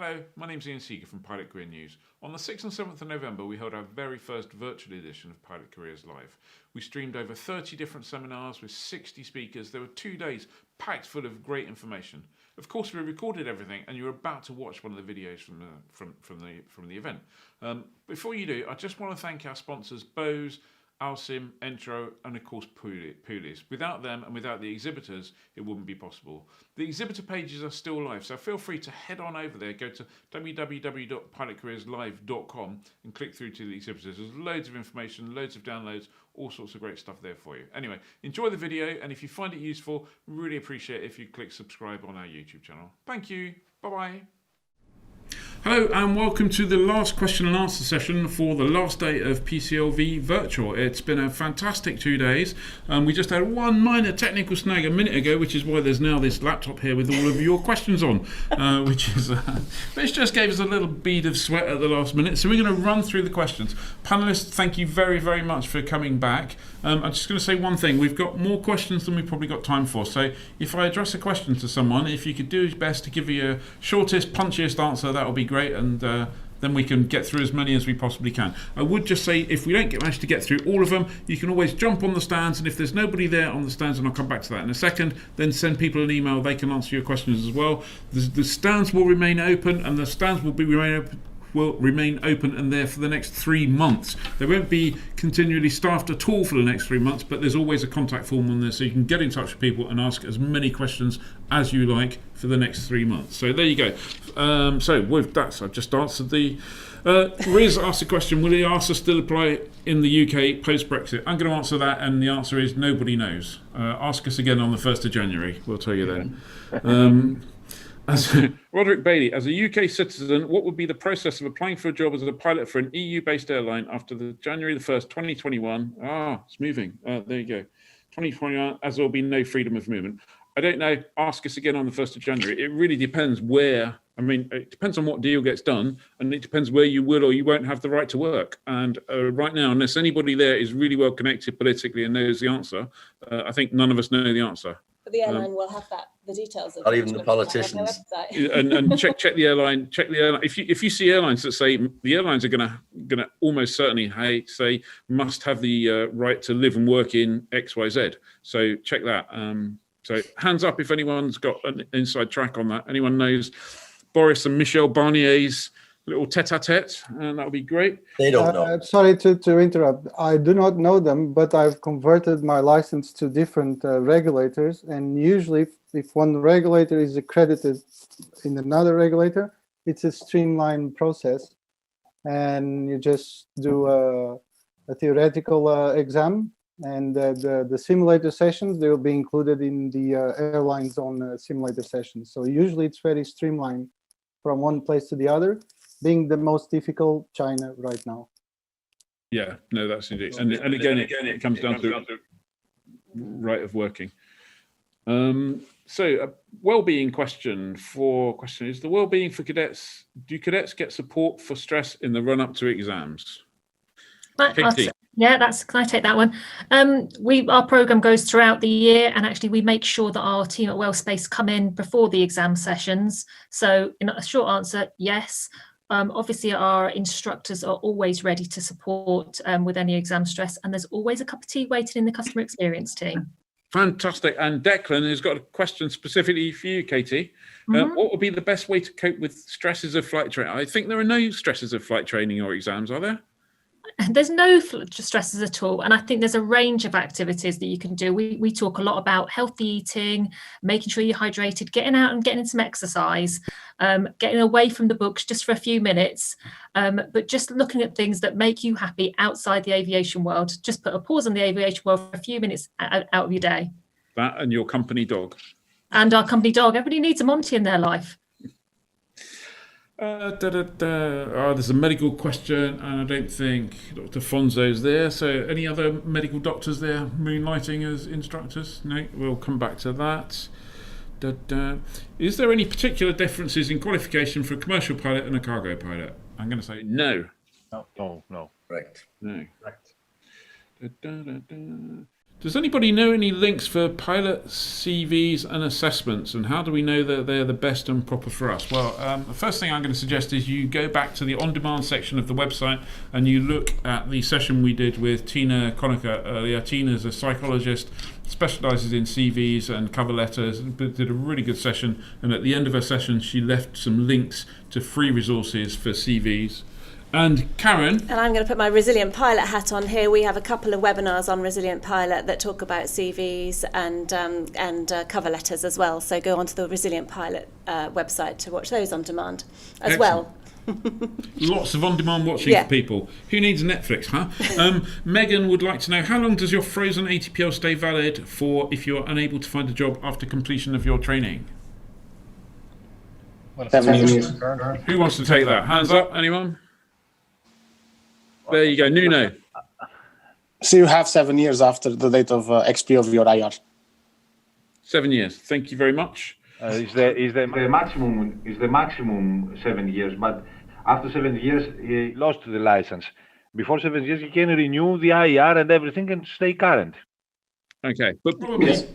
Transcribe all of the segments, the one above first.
Hello, my name's Ian Seeger from Pilot Career News. On the 6th and 7th of November, we held our very first virtual edition of Pilot Careers Live. We streamed over 30 different seminars with 60 speakers. There were 2 days packed full of great information. Of course, we recorded everything, and you're about to watch one of the videos from the event. Before you do, I just want to thank our sponsors, Bose, Alsim, Entro, and of course Pulis. Without them and without the exhibitors, it wouldn't be possible. The exhibitor pages are still live, so feel free to head on over there. Go to www.pilotcareerslive.com and click through to the exhibitors. There's loads of information, loads of downloads, all sorts of great stuff there for you. Anyway, enjoy the video, and if you find it useful, really appreciate it if you click subscribe on our YouTube channel. Thank you. Bye-bye. Hello and welcome to the last question and answer session for the last day of PCLV Virtual. It's been a fantastic 2 days. We just had one minor technical snag a minute ago, which is why there's now this laptop here with all of your questions on, which just gave us a little bead of sweat at the last minute. So we're going to run through the questions. Panelists, thank you very, very much for coming back. I'm just going to say one thing. We've got more questions than we've probably got time for. So if I address a question to someone, if you could do your best to give you a shortest, punchiest answer, that would be great, and then we can get through as many as we possibly can. I would just say, if we don't manage to get through all of them, you can always jump on the stands, and if there's nobody there on the stands, and I'll come back to that in a second, then send people an email. They can answer your questions as well. The stands will remain open, and the stands will remain open and there for the next 3 months. They won't be continually staffed at all for the next 3 months, but there's always a contact form on there, so you can get in touch with people and ask as many questions as you like for the next 3 months. So there you go. So with that, so I've just answered the Riz asked a question: will the ARSA still apply in the UK post-Brexit? I'm going to answer that, and the answer is nobody knows. Ask us again on the 1st of January. We'll tell you then. Roderick Bailey, as a UK citizen, what would be the process of applying for a job as a pilot for an EU-based airline after the January the 1st, 2021? It's moving. There you go. 2021, as there will be no freedom of movement. I don't know. Ask us again on the 1st of January. It really depends where. I mean, it depends on what deal gets done, and it depends where you will or you won't have the right to work. And right now, unless anybody there is really well connected politically and knows the answer, I think none of us know the answer. But the airline will have the details of not even the politicians. and check the airline. Check the airline. If you see airlines that say the airlines are gonna almost certainly say must have the right to live and work in XYZ. So check that. So hands up if anyone's got an inside track on that. Anyone knows Boris and Michel Barnier's little tete-a-tete, and that would be great. They don't know. Sorry to interrupt. I do not know them, but I've converted my license to different regulators, and usually if one regulator is accredited in another regulator, it's a streamlined process, and you just do a theoretical exam, and the simulator sessions, they will be included in the airline's own simulator sessions. So usually it's very streamlined from one place to the other, being the most difficult, China right now. Yeah, no, that's indeed. And again, it comes down to right of working. So a well-being question is the well-being for cadets. Do cadets get support for stress in the run-up to exams? Yeah, can I take that one? Our programme goes throughout the year, and actually we make sure that our team at Wellspace come in before the exam sessions. So in a short answer, yes. Obviously our instructors are always ready to support with any exam stress, and there's always a cup of tea waiting in the customer experience team. Fantastic. And Declan has got a question specifically for you, Katie. What would be the best way to cope with stresses of flight training? I think there are no stresses of flight training or exams, are there? There's no stresses at all, and I think there's a range of activities that you can do. We talk a lot about healthy eating, making sure you're hydrated, getting out and getting some exercise, getting away from the books just for a few minutes, but just looking at things that make you happy outside the aviation world. Just put a pause on the aviation world for a few minutes out of your day. That and your company dog. And our company dog. Everybody needs a Monty in their life. There's a medical question, and I don't think Dr. Fonzo's there. So any other medical doctors there moonlighting as instructors? No, we'll come back to that. Is there any particular differences in qualification for a commercial pilot and a cargo pilot? I'm going to say no. No. Correct. No. Correct. Does anybody know any links for pilot CVs and assessments, and how do we know that they're the best and proper for us? Well, the first thing I'm going to suggest is you go back to the on-demand section of the website and you look at the session we did with Tina Conacher earlier. Tina's a psychologist, specialises in CVs and cover letters, did a really good session, and at the end of her session she left some links to free resources for CVs. And Karen? And I'm going to put my Resilient Pilot hat on here. We have a couple of webinars on Resilient Pilot that talk about CVs and cover letters as well. So go onto the Resilient Pilot website to watch those on demand as well. Lots of on-demand watching for people. Who needs Netflix, huh? Megan would like to know, how long does your frozen ATPL stay valid for if you're unable to find a job after completion of your training? 7 years. Who wants to take that? Hands up, anyone? There you go, Nuno. So you have 7 years after the date of XP of your IR. 7 years. Thank you very much. Is the maximum 7 years, but after 7 years he lost the license. Before 7 years he can renew the IR and everything and stay current. Okay, but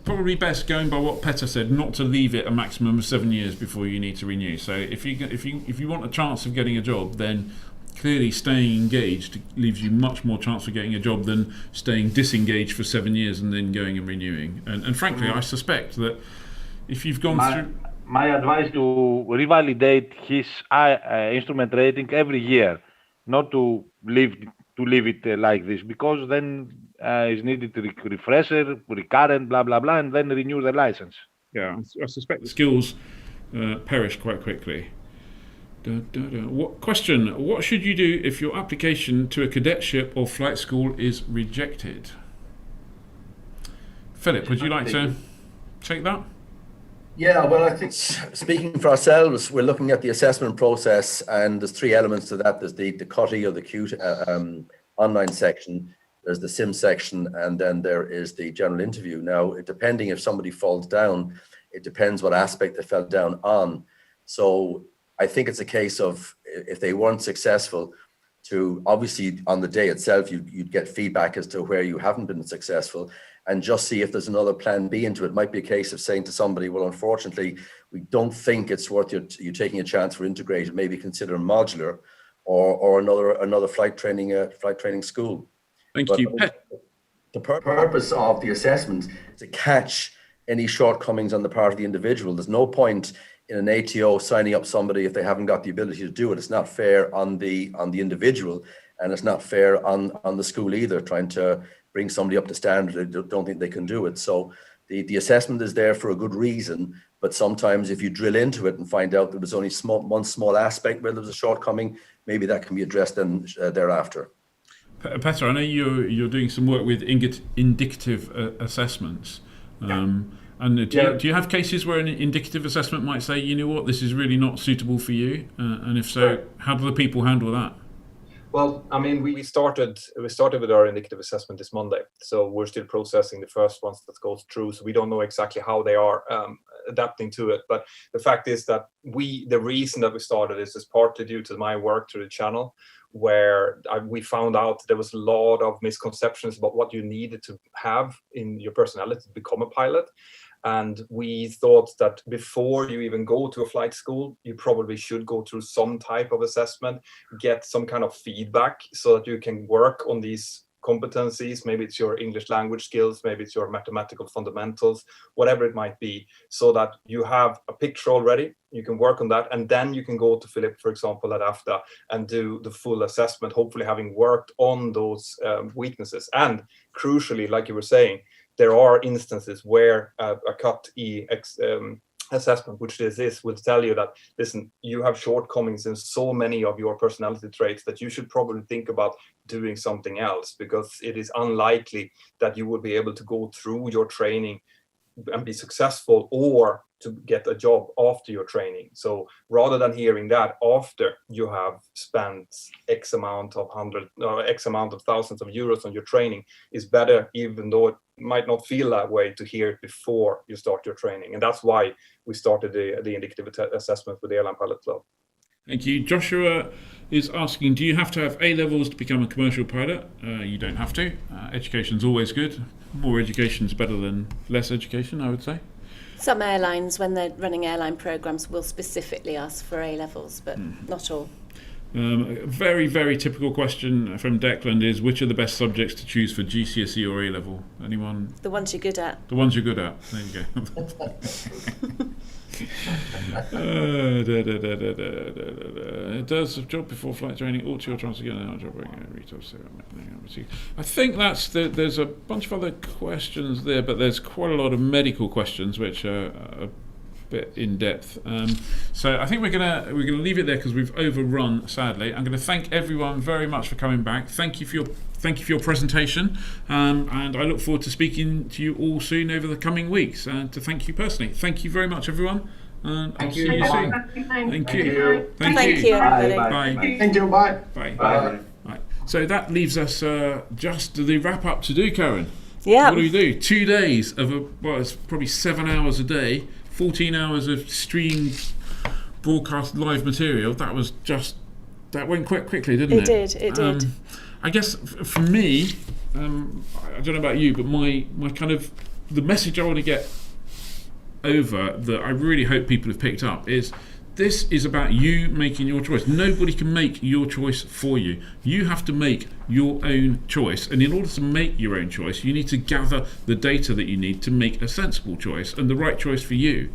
probably best, going by what Petter said, not to leave it a maximum of 7 years before you need to renew. So if you want a chance of getting a job, then clearly staying engaged leaves you much more chance of getting a job than staying disengaged for 7 years and then going and renewing. And frankly, I suspect that if you've gone through... My advice to revalidate his instrument rating every year, not to leave it like this, because then is needed to refresher, recurrent, blah, blah, blah, and then renew the license. Yeah, I suspect the skills perish quite quickly. What should you do if your application to a cadetship or flight school is rejected? Philip, would you like to take that? Yeah, well, I think speaking for ourselves, we're looking at the assessment process, and there's three elements to that. There's the CUTI or the CUTE online section, there's the SIM section, and then there is the general interview. Now, depending if somebody falls down, it depends what aspect they fell down on. So I think it's a case of, if they weren't successful, to obviously on the day itself, you'd get feedback as to where you haven't been successful, and just see if there's another plan B into it. Might be a case of saying to somebody, well, unfortunately, we don't think it's worth you taking a chance for integrated, maybe consider modular or another flight training school. Thank you. The purpose of the assessment is to catch any shortcomings on the part of the individual. There's no point in an ATO signing up somebody if they haven't got the ability to do it. It's not fair on the individual, and it's not fair on the school either, trying to bring somebody up to standard they don't think they can do it. So the assessment is there for a good reason, but sometimes if you drill into it and find out that there's only one small aspect where there's a shortcoming, maybe that can be addressed then thereafter. Petter, I know you're doing some work with indicative assessments. And do you have cases where an indicative assessment might say, you know what, this is really not suitable for you? And if so, how do the people handle that? Well, I mean, we started with our indicative assessment this Monday, so we're still processing the first ones that goes through. So we don't know exactly how they are adapting to it. But the fact is that the reason that we started is partly due to my work through the channel, where we found out there was a lot of misconceptions about what you needed to have in your personality to become a pilot. And we thought that before you even go to a flight school, you probably should go through some type of assessment, get some kind of feedback so that you can work on these competencies. Maybe it's your English language skills, maybe it's your mathematical fundamentals, whatever it might be, so that you have a picture already. You can work on that, and then you can go to Philip, for example, at AFDA and do the full assessment, hopefully having worked on those weaknesses. And crucially, like you were saying, there are instances where a CUT-E assessment, which this is, will tell you that, listen, you have shortcomings in so many of your personality traits that you should probably think about doing something else, because it is unlikely that you will be able to go through your training and be successful or to get a job after your training. So rather than hearing that after you have spent X amount of thousands of euros on your training, is better, even though it might not feel that way, to hear it before you start your training. And that's why we started the indicative assessment with the Airline Pilot Club. Thank you. Joshua is asking, do you have to have A-levels to become a commercial pilot? You don't have to. Education's always good. More education's better than less education, I would say. Some airlines, when they're running airline programs, will specifically ask for A-levels, but not all. A very, very typical question from Declan is, which are the best subjects to choose for GCSE or A-level? Anyone? The ones you're good at. The ones you're good at. There you go. It does a job before flight training. Ought your chance to get an job retail. I think there's a bunch of other questions there, but there's quite a lot of medical questions which are a bit in depth. So I think we're gonna leave it there because we've overrun, sadly. I'm going to thank everyone very much for coming back. Thank you for your presentation, and I look forward to speaking to you all soon over the coming weeks. And to thank you personally. Thank you very much, everyone. And I'll see you soon. Thank you. Thank you, everybody. Bye. Thank you. Bye. Bye. Bye. Right. So that leaves us just the wrap up to do, Karen. Yeah. What do we do? 2 days of it's probably 7 hours a day, 14 hours of streamed broadcast live material. That went quite quickly, didn't it? It did. I guess for me, I don't know about you, but my kind of the message I want to get over that I really hope people have picked up is this is about you making your choice. Nobody can make your choice for you. You have to make your own choice, and in order to make your own choice, you need to gather the data that you need to make a sensible choice and the right choice for you.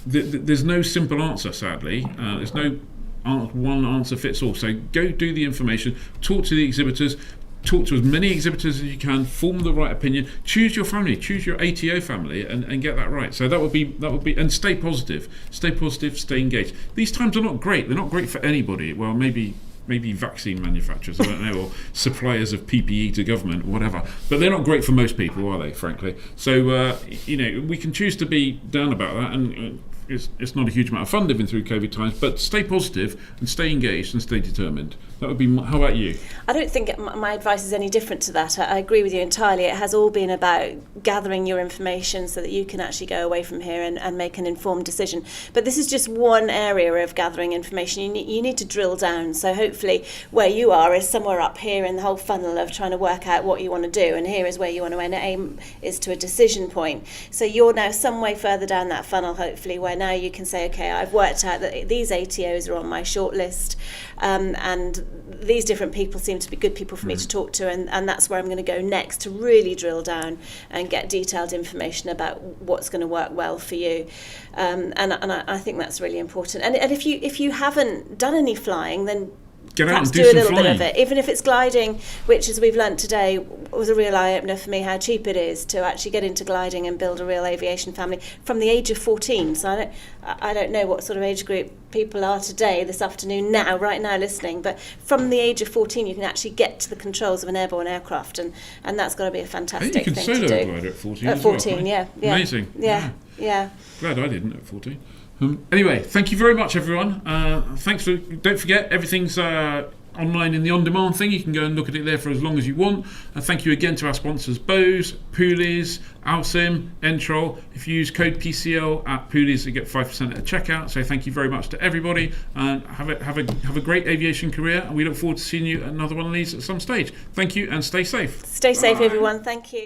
There's no simple answer, sadly. There's no one answer fits all. So go do the information, talk to the exhibitors, talk to as many exhibitors as you can, form the right opinion, choose your family, choose your ATO family, and get that right. So that would be, and stay positive, stay engaged. These times are not great. They're not great for anybody. Well, maybe vaccine manufacturers, I don't know, or suppliers of PPE to government, or whatever. But they're not great for most people, are they, frankly? So, we can choose to be down about that, and it's not a huge amount of fun living through COVID times, but stay positive and stay engaged and stay determined. That would be how about you? I don't think my advice is any different to that. I agree with you entirely. It has all been about gathering your information so that you can actually go away from here and make an informed decision. But this is just one area of gathering information. You need to drill down. So hopefully where you are is somewhere up here in the whole funnel of trying to work out what you want to do, and here is where you want to aim is to a decision point. So you're now some way further down that funnel, hopefully, where now you can say, okay, I've worked out that these ATOs are on my shortlist, and these different people seem to be good people for me to talk to, and that's where I'm going to go next to really drill down and get detailed information about what's going to work well for you. And I think that's really important. And if you haven't done any flying, then Get out perhaps and do do a some little flying. bit of it, even if it's gliding, which, as we've learnt today, was a real eye-opener for me, how cheap it is to actually get into gliding and build a real aviation family from the age of 14. So I don't know what sort of age group people are today, this afternoon, right now listening, but from the age of 14 you can actually get to the controls of an airborne aircraft, and that's got to be a fantastic Hey, you can thing to solo do. glide at 14 At as well, 14, right? yeah. Amazing. Yeah. Glad I didn't at 14. Anyway, thank you very much, everyone. Don't forget, everything's online in the on-demand thing. You can go and look at it there for as long as you want. And thank you again to our sponsors, Bose, Poolies, Alsim, Entrol. If you use code PCL at Poolies, you get 5% at checkout. So thank you very much to everybody, and have a great aviation career. And we look forward to seeing you at another one of these at some stage. Thank you, and stay safe. Stay safe, everyone. Thank you.